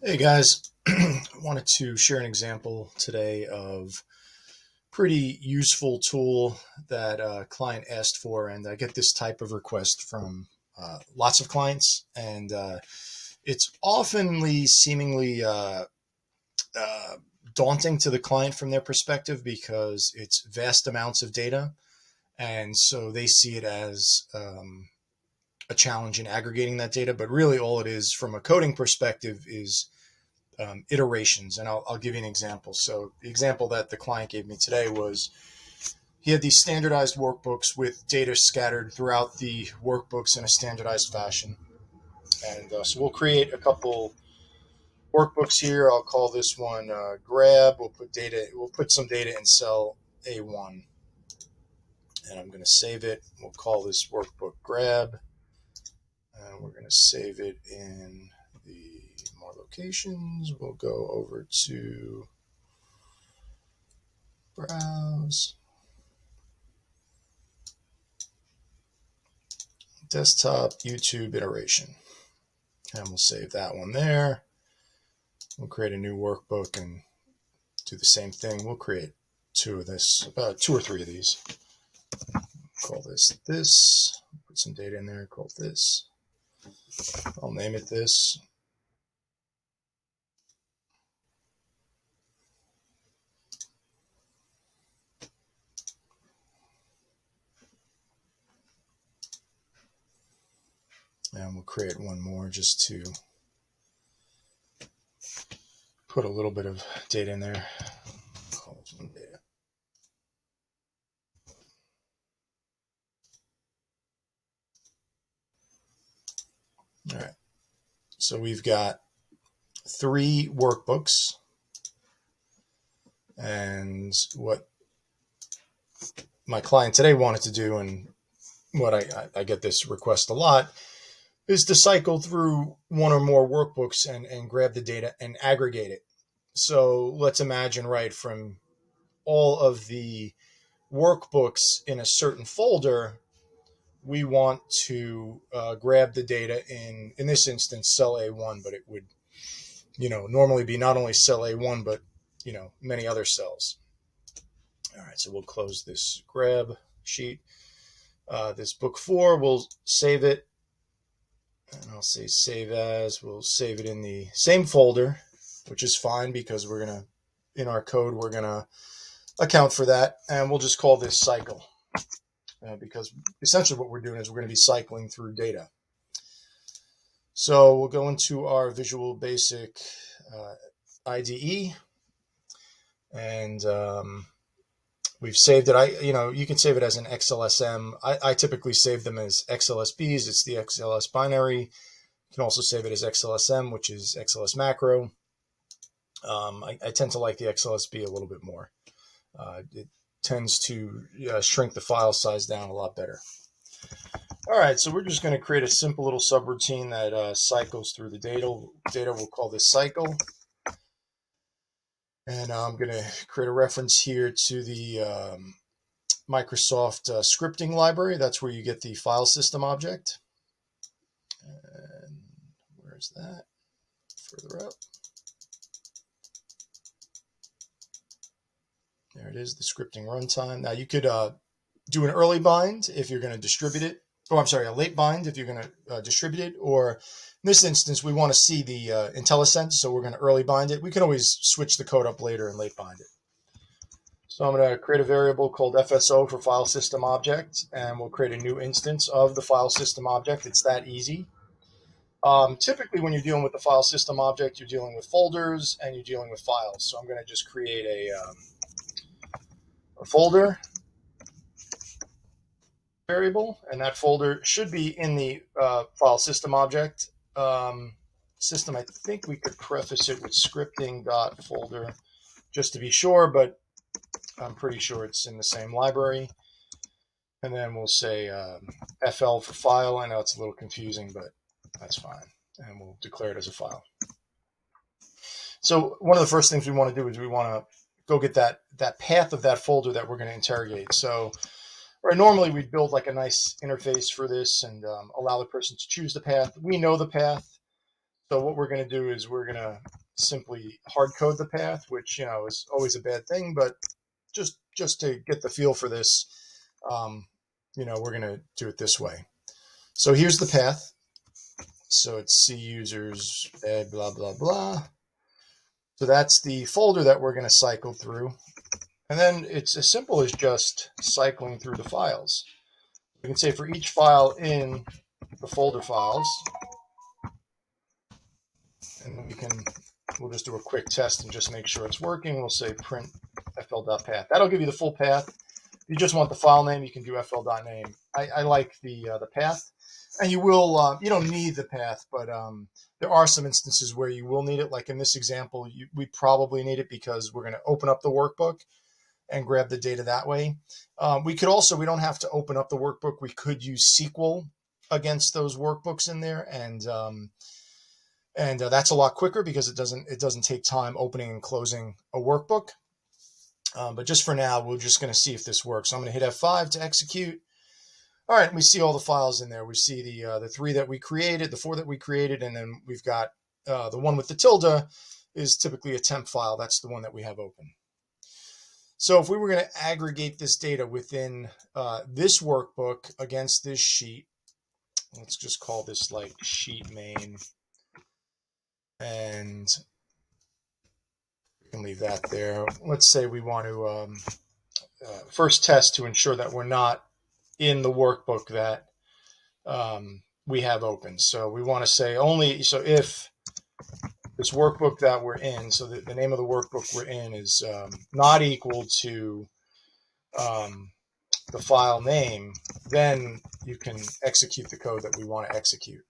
Hey guys, I wanted to share an example today of pretty useful tool that a client asked for, and I get this type of request from lots of clients, and it's oftenly seemingly uh, daunting to the client from their perspective because it's vast amounts of data, and so they see it as a challenge in aggregating that data. But really, all it is from a coding perspective is iterations. And I'll give you an example. So the example that the client gave me today was he had these standardized workbooks with data scattered throughout the workbooks in a standardized fashion. And so we'll create a couple workbooks here. I'll call this one grab. We'll put some data in cell A1, and I'm going to save it. We'll call this workbook grab, and we're going to save it in the more locations. We'll go over to browse, desktop, YouTube iteration. And we'll save that one there. We'll create a new workbook and do the same thing. We'll create two or three of these. Call this. Put some data in there. Call this. I'll name it this. And we'll create one more just to put a little bit of data in there. Call this one data. All right. So we've got 3 workbooks. And what my client today wanted to do, and what I get this request a lot, is to cycle through one or more workbooks and grab the data and aggregate it. So let's imagine, right, from all of the workbooks in a certain folder, we want to grab the data in this instance, cell A1, but it would, normally be not only cell A1, but, many other cells. All right, so we'll close this grab sheet. This book 4, we'll save it. And I'll say save as. We'll save it in the same folder, which is fine because in our code, we're going to account for that. And we'll just call this cycle because essentially what we're doing is we're going to be cycling through data. So we'll go into our Visual Basic IDE, and we've saved it. You can save it as an XLSM. I typically save them as XLSBs. It's the XLS binary. You can also save it as XLSM, which is XLS macro. I tend to like the XLSB a little bit more. It tends to shrink the file size down a lot better. All right, so we're just going to create a simple little subroutine that cycles through the data. We'll call this cycle. And I'm going to create a reference here to the Microsoft scripting library. That's where you get the file system object. And where's that? Further up. There it is, the scripting runtime. Now you could do an early bind if you're going to distribute it. A late bind if you're going to distribute it. Or in this instance, we want to see the IntelliSense, so we're going to early bind it. We can always switch the code up later and late bind it. So I'm going to create a variable called FSO for file system object, and we'll create a new instance of the file system object. It's that easy. Typically, when you're dealing with the file system object, you're dealing with folders and you're dealing with files. So I'm going to just create a folder variable, and that folder should be in the file system object. System, I think we could preface it with scripting.folder just to be sure, but I'm pretty sure it's in the same library. And then we'll say FL for file. I know it's a little confusing, but that's fine. And we'll declare it as a file. So one of the first things we want to do is we want to go get that path of that folder that we're going to interrogate. So normally we'd build like a nice interface for this and allow the person to choose the path. We know the path. So what we're going to do is we're going to simply hard code the path, which, is always a bad thing, but just to get the feel for this, we're going to do it this way. So here's the path. So it's C users, blah, blah, blah. So that's the folder that we're going to cycle through. And then it's as simple as just cycling through the files. We can say for each file in the folder files, and we'll just do a quick test and just make sure it's working. We'll say print fl.path. That'll give you the full path. If you just want the file name, you can do fl.name. I like the path. And you will, you don't need the path, but there are some instances where you will need it. Like in this example, we probably need it because we're going to open up the workbook and grab the data that way. We don't have to open up the workbook. We could use SQL against those workbooks in there. And that's a lot quicker because it doesn't take time opening and closing a workbook. But just for now, we're just going to see if this works. So I'm going to hit F5 to execute. All right, we see all the files in there. We see the 3 that we created, the 4 that we created, and then we've got the one with the tilde is typically a temp file. That's the one that we have open. So if we were going to aggregate this data within this workbook against this sheet, let's just call this like sheet main, and we can leave that there. Let's say we want to first test to ensure that we're not in the workbook that we have open. So we want to say if this workbook that we're in, so the name of the workbook we're in is not equal to the file name, then you can execute the code that we want to execute.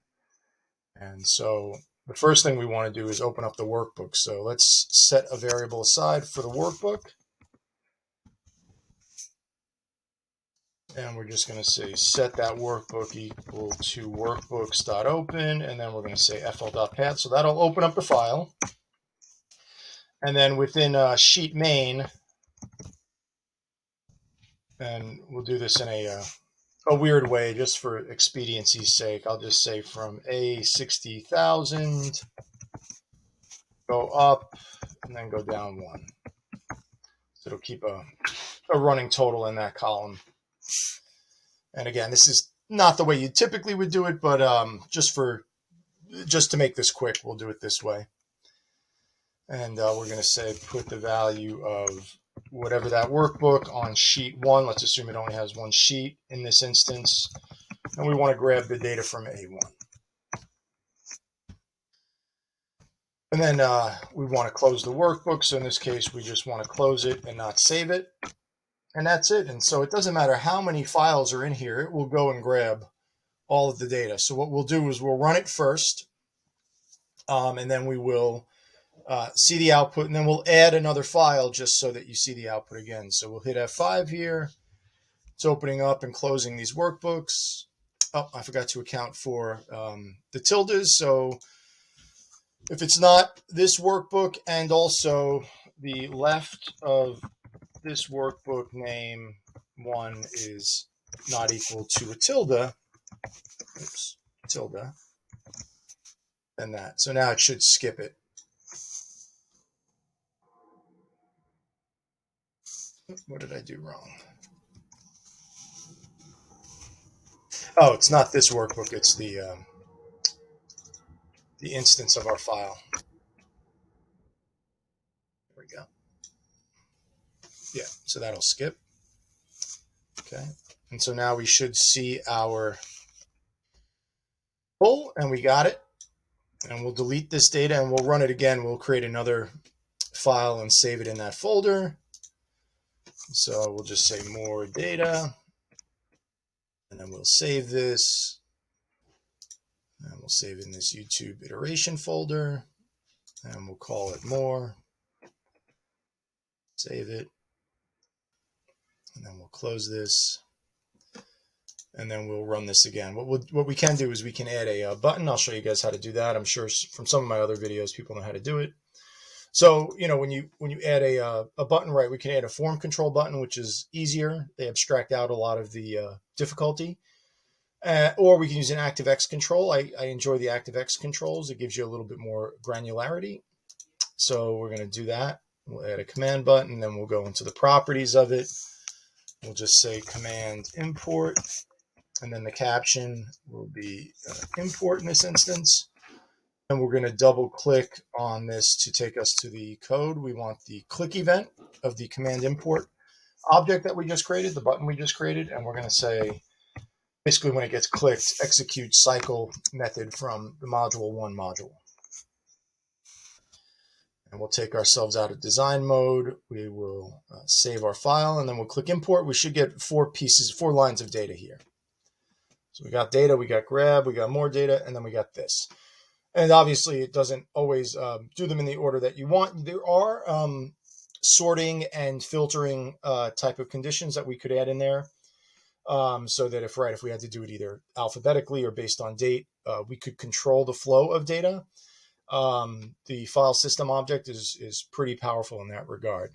And so the first thing we want to do is open up the workbook. So let's set a variable aside for the workbook. And we're just going to say set that workbook equal to workbooks.open, and then we're going to say fl.path. So that'll open up the file. And then within sheet main, and we'll do this in a weird way just for expediency's sake, I'll just say from A60,000, go up, and then go down 1. So it'll keep a running total in that column. And again, this is not the way you typically would do it, but just to make this quick, we'll do it this way. And we're going to say put the value of whatever that workbook on sheet 1. Let's assume it only has one sheet in this instance. And we want to grab the data from A1. And then we want to close the workbook. So in this case, we just want to close it and not save it. And that's it. And so it doesn't matter how many files are in here, it will go and grab all of the data. So what we'll do is we'll run it first, and then we will see the output, and then we'll add another file just so that you see the output again. So we'll hit F5 here. It's opening up and closing these workbooks. Oh, I forgot to account for the tildes. So if it's not this workbook and also the left of this workbook name 1 is not equal to a tilde, then that. So now it should skip it. What did I do wrong? Oh, it's not this workbook. It's the instance of our file. There we go. Yeah, so that'll skip. Okay, and so now we should see our pull, and we got it. And we'll delete this data and we'll run it again. We'll create another file and save it in that folder. So we'll just say more data, and then we'll save this. And we'll save in this YouTube iteration folder, and we'll call it more. Save it. And then we'll close this. And then we'll run this again. What we can do is we can add a button. I'll show you guys how to do that. I'm sure from some of my other videos, people know how to do it. So, when you add a button, right, we can add a form control button, which is easier. They abstract out a lot of the difficulty. Or we can use an ActiveX control. I enjoy the ActiveX controls. It gives you a little bit more granularity. So we're going to do that. We'll add a command button, then we'll go into the properties of it. We'll just say command import, and then the caption will be import in this instance. And we're going to double click on this to take us to the code. We want the click event of the command import object that we just created, the button we just created, and we're going to say, basically when it gets clicked, execute cycle method from the module1 module. And we'll take ourselves out of design mode. We will save our file, and then we'll click import. We should get 4 lines of data here. So we got data, we got grab, we got more data, and then we got this. And obviously it doesn't always do them in the order that you want. There are sorting and filtering type of conditions that we could add in there. So that if we had to do it either alphabetically or based on date, we could control the flow of data. The file system object is pretty powerful in that regard.